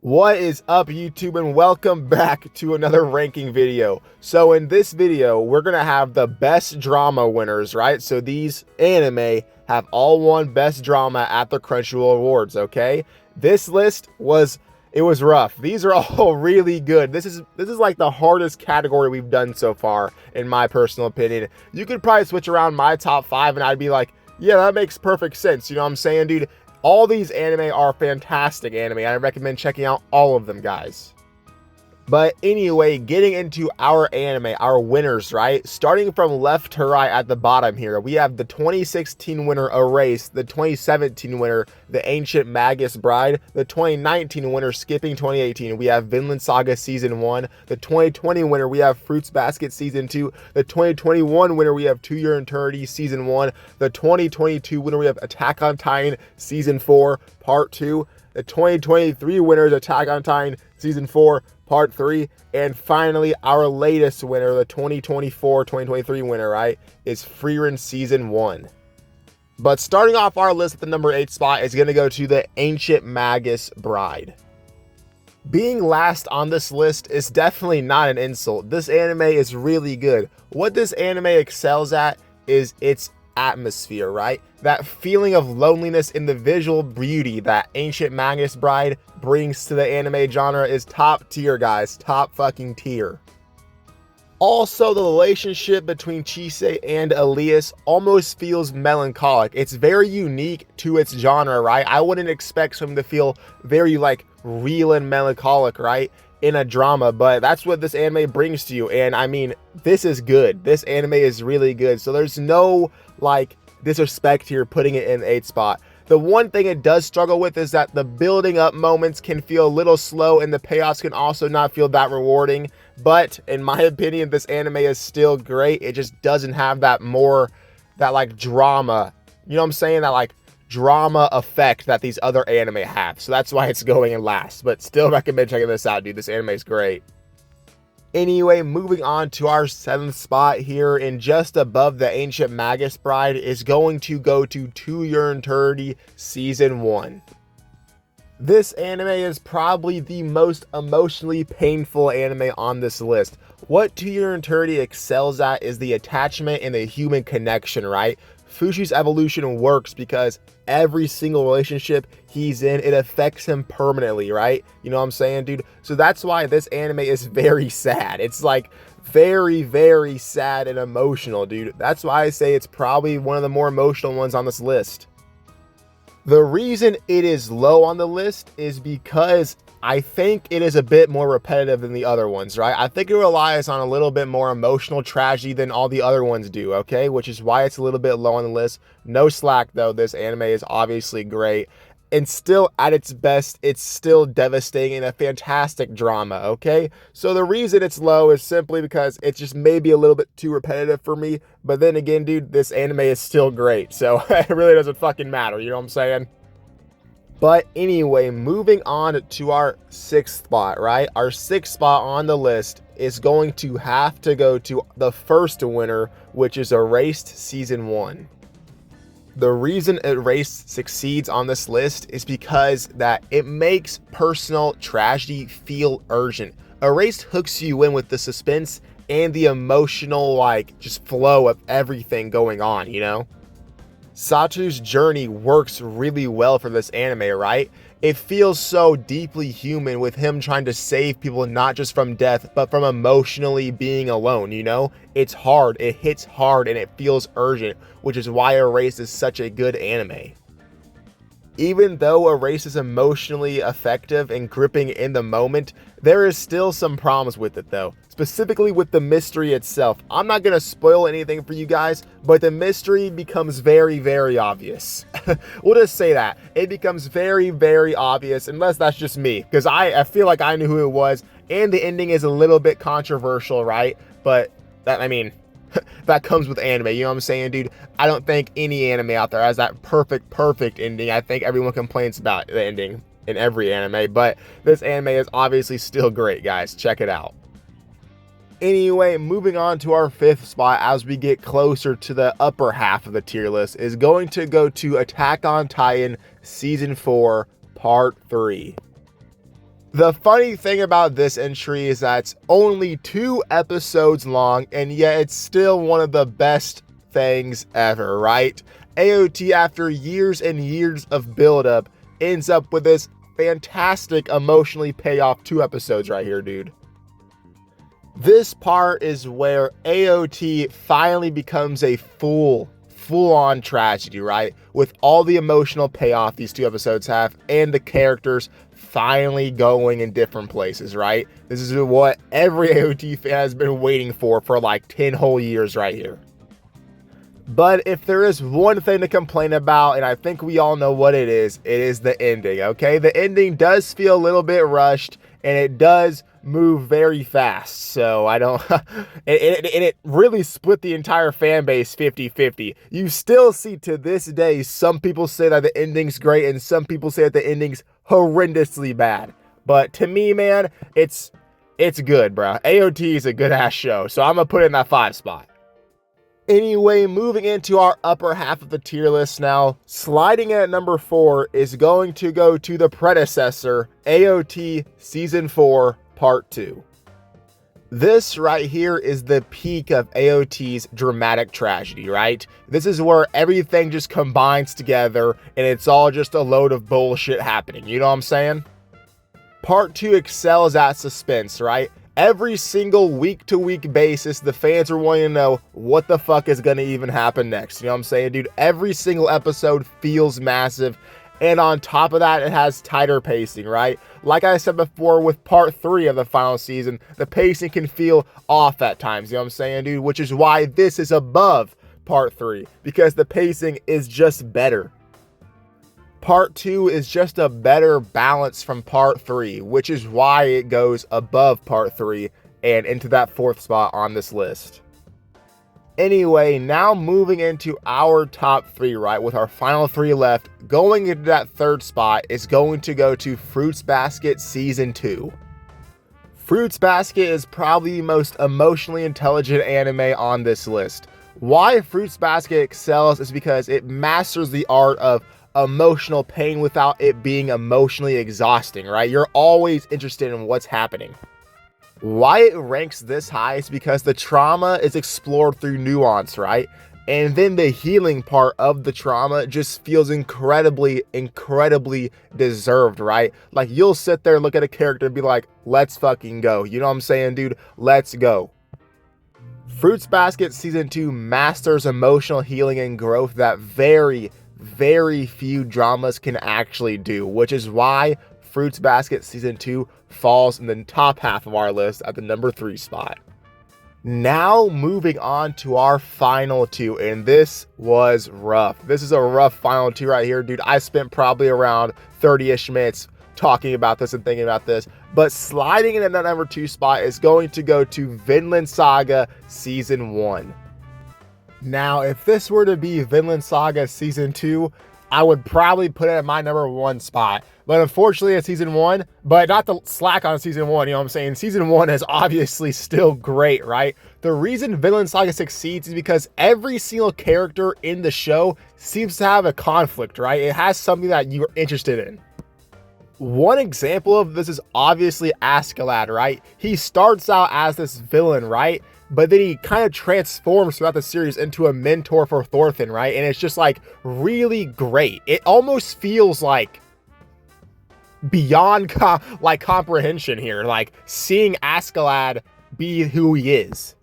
What is up, YouTube, and welcome back to another ranking video. So in this video, we're gonna have the best drama winners, right? So these anime have all won best drama at the Crunchyroll Awards, okay? This list was rough. These are all really good. This is like the hardest category we've done so far, in my personal opinion. You could probably switch around my top 5 and I'd be like, yeah, that makes perfect sense. You know what I'm saying, dude? All these anime are fantastic anime. I recommend checking out all of them, guys. But anyway, getting into our anime, our winners, right? Starting from left to right at the bottom here, we have the 2016 winner, Erased, the 2017 winner, The Ancient Magus Bride, the 2019 winner, Skipping 2018, we have Vinland Saga Season 1, the 2020 winner, we have Fruits Basket Season 2, the 2021 winner, we have To Your Eternity Season 1, the 2022 winner, we have Attack on Titan Season 4, Part 2, the 2023 winner is Attack on Titan Season 4, Part 3, and finally, our latest winner, the 2024-2023 winner, right, is frieren Season 1. But starting off our list at the number 8 spot is going to go to the Ancient Magus Bride. Being last on this list is definitely not an insult. This anime is really good. What this anime excels at is its atmosphere, right? That feeling of loneliness in the visual beauty that Ancient Magus Bride brings to the anime genre is top tier, guys. Top fucking tier. Also, the relationship between Chise and Elias almost feels melancholic. It's very unique to its genre, right? I wouldn't expect something to feel very like real and melancholic, right, in a drama, but that's what this anime brings to you. And I mean, this is good. This anime is really good. So there's no like disrespect here putting it in 8th spot. The one thing it does struggle with is that the building up moments can feel a little slow and the payoffs can also not feel that rewarding. But in my opinion, this anime is still great. It just doesn't have that like drama, you know what I'm saying? That like drama effect that these other anime have. So that's why it's going in last, but still recommend checking this out, dude. This anime is great. Anyway, moving on to our 7th spot here, and just above the Ancient Magus Bride is going to go To Your Eternity Season 1. This anime is probably the most emotionally painful anime on this list. What To Your Eternity excels at is the attachment and the human connection, right? Fushi's evolution works because every single relationship he's in, it affects him permanently, right? You know what I'm saying, dude? So that's why this anime is very sad. It's like very, very sad and emotional, dude. That's why I say it's probably one of the more emotional ones on this list. The reason it is low on the list is because I think it is a bit more repetitive than the other ones, right? I think it relies on a little bit more emotional tragedy than all the other ones do, okay? Which is why it's a little bit low on the list. No slack, though. This anime is obviously great. And still, at its best, it's still devastating and a fantastic drama, okay? So the reason it's low is simply because it's just maybe a little bit too repetitive for me. But then again, dude, this anime is still great. So it really doesn't fucking matter, you know what I'm saying? But anyway, moving on to our 6th spot, right? Our 6th spot on the list is going to have to go to the first winner, which is Erased Season 1. The reason Erased succeeds on this list is because that it makes personal tragedy feel urgent. Erased hooks you in with the suspense and the emotional, like, just flow of everything going on, you know? Satoru's journey works really well for this anime, right? It feels so deeply human with him trying to save people not just from death, but from emotionally being alone, you know? It's hard, it hits hard, and it feels urgent, which is why Erased is such a good anime. Even though Erased is emotionally effective and gripping in the moment, there is still some problems with it though, specifically with the mystery itself. I'm not going to spoil anything for you guys, but the mystery becomes very, very obvious. We'll just say that. It becomes very, very obvious, unless that's just me, because I feel like I knew who it was, and the ending is a little bit controversial, right? But that, I mean, that comes with anime, you know what I'm saying, dude? I don't think any anime out there has that perfect ending. I think everyone complains about the ending in every anime, but this anime is obviously still great, guys. Check it out. Anyway, moving on to our 5th spot as we get closer to the upper half of the tier list is going to go to Attack on Titan Season 4, Part 3. The funny thing about this entry is that it's only 2 episodes long, and yet it's still one of the best things ever, right? AOT, after years and years of buildup, ends up with this fantastic emotionally payoff 2 episodes right here, dude. This part is where AOT finally becomes a full-on tragedy, right? With all the emotional payoff these 2 episodes have, and the characters finally going in different places, right? This is what every AOT fan has been waiting for like 10 whole years right here. But if there is one thing to complain about, and I think we all know what it is the ending, okay? The ending does feel a little bit rushed, and it does move very fast. So I don't, it really split the entire fan base 50-50. You still see to this day, some people say that the ending's great, and some people say that the ending's horrendously bad. But to me, man, it's good, bro. AOT is a good ass show, so I'm gonna put it in that 5 spot. Anyway, moving into our upper half of the tier list now, sliding in at number 4 is going to go to the predecessor, AOT Season 4, Part 2. This right here is the peak of AOT's dramatic tragedy, right? This is where everything just combines together and it's all just a load of bullshit happening, you know what I'm saying? Part 2 excels at suspense, right? Every single week-to-week basis, the fans are wanting to know what the fuck is going to even happen next. You know what I'm saying, dude? Every single episode feels massive. And on top of that, it has tighter pacing, right? Like I said before, with part 3 of the final season, the pacing can feel off at times. You know what I'm saying, dude? Which is why this is above part 3. Because the pacing is just better. Part 2 is just a better balance from part 3, which is why it goes above part 3 and into that 4th spot on this list. Anyway, now moving into our top 3, right, with our final 3 left, going into that 3rd spot is going to go to Fruits Basket Season 2. Fruits Basket is probably the most emotionally intelligent anime on this list. Why Fruits Basket excels is because it masters the art of emotional pain without it being emotionally exhausting, right? You're always interested in what's happening. Why it ranks this high is because the trauma is explored through nuance, right? And then the healing part of the trauma just feels incredibly deserved, right? Like, you'll sit there, look at a character and be like, let's fucking go. You know what I'm saying, dude? Let's go. Fruits Basket Season 2 masters emotional healing and growth that very few dramas can actually do, which is why Fruits Basket Season 2 falls in the top half of our list at the number 3 spot. Now moving on to our final 2, and this was rough. This is a rough final 2 right here, dude. I spent probably around 30-ish minutes talking about this and thinking about this, but sliding in at that number 2 spot is going to go to Vinland Saga Season 1. Now, if this were to be Vinland Saga Season 2, I would probably put it at my number 1 spot. But unfortunately, it's Season 1, but not to slack on Season 1, you know what I'm saying? Season 1 is obviously still great, right? The reason Vinland Saga succeeds is because every single character in the show seems to have a conflict, right? It has something that you're interested in. One example of this is obviously Askeladd, right? He starts out as this villain, right? But then he kind of transforms throughout the series into a mentor for Thorfinn, right? And it's just like really great. It almost feels like beyond comprehension here, like seeing Askeladd be who he is.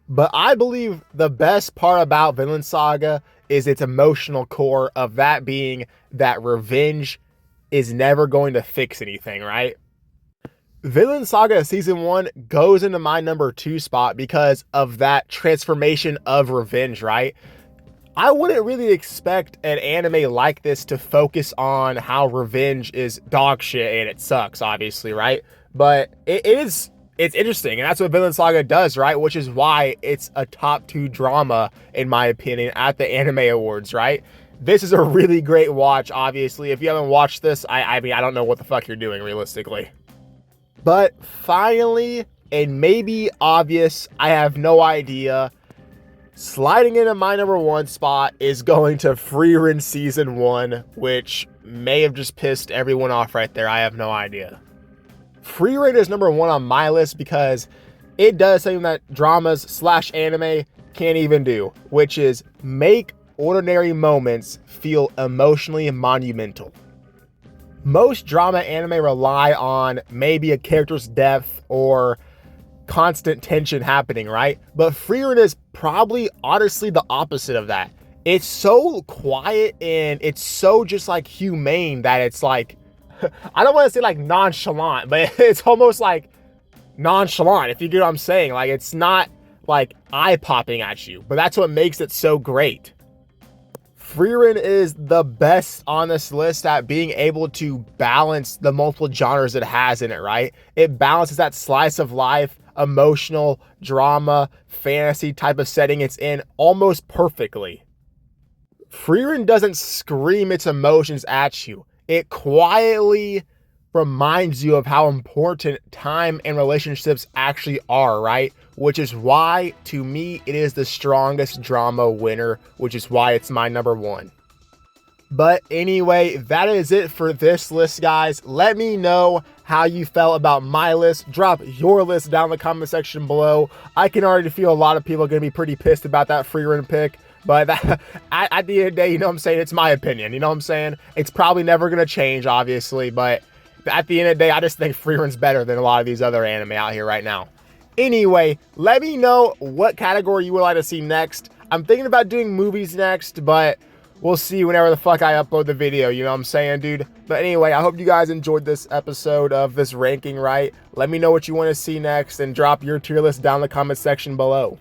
But I believe the best part about Vinland Saga is its emotional core of that being that revenge is never going to fix anything, right? Vinland Saga Season 1 goes into my number 2 spot because of that transformation of revenge, right? I wouldn't really expect an anime like this to focus on how revenge is dog shit and it sucks, obviously, right? But it's interesting, and that's what Vinland Saga does, right? Which is why it's a top 2 drama, in my opinion, at the Anime Awards, right? This is a really great watch, obviously. If you haven't watched this, I mean, I don't know what the fuck you're doing, realistically. But finally, and maybe obvious, I have no idea, sliding into my number 1 spot is going to Frieren Season 1, which may have just pissed everyone off right there. I have no idea. Frieren is number 1 on my list because it does something that dramas / anime can't even do, which is make ordinary moments feel emotionally monumental. Most drama anime rely on maybe a character's depth or constant tension happening, right? But Frieren is probably honestly the opposite of that. It's so quiet and it's so just like humane that it's like, I don't want to say like nonchalant, but it's almost like nonchalant, if you get what I'm saying. Like, it's not like eye popping at you, but that's what makes it so great. Frieren is the best on this list at being able to balance the multiple genres it has in it, right? It balances that slice of life, emotional, drama, fantasy type of setting it's in almost perfectly. Frieren doesn't scream its emotions at you. It quietly reminds you of how important time and relationships actually are, right? Which is why, to me, it is the strongest drama winner, which is why it's my number 1. But anyway, that is it for this list, guys. Let me know how you felt about my list. Drop your list down in the comment section below. I can already feel a lot of people are going to be pretty pissed about that Frieren pick. But at the end of the day, you know what I'm saying? It's my opinion. You know what I'm saying? It's probably never going to change, obviously. But at the end of the day, I just think Frieren's better than a lot of these other anime out here right now. Anyway, let me know what category you would like to see next. I'm thinking about doing movies next, but we'll see whenever the fuck I upload the video. You know what I'm saying, dude? But anyway, I hope you guys enjoyed this episode of this ranking, right? Let me know what you want to see next and drop your tier list down in the comment section below.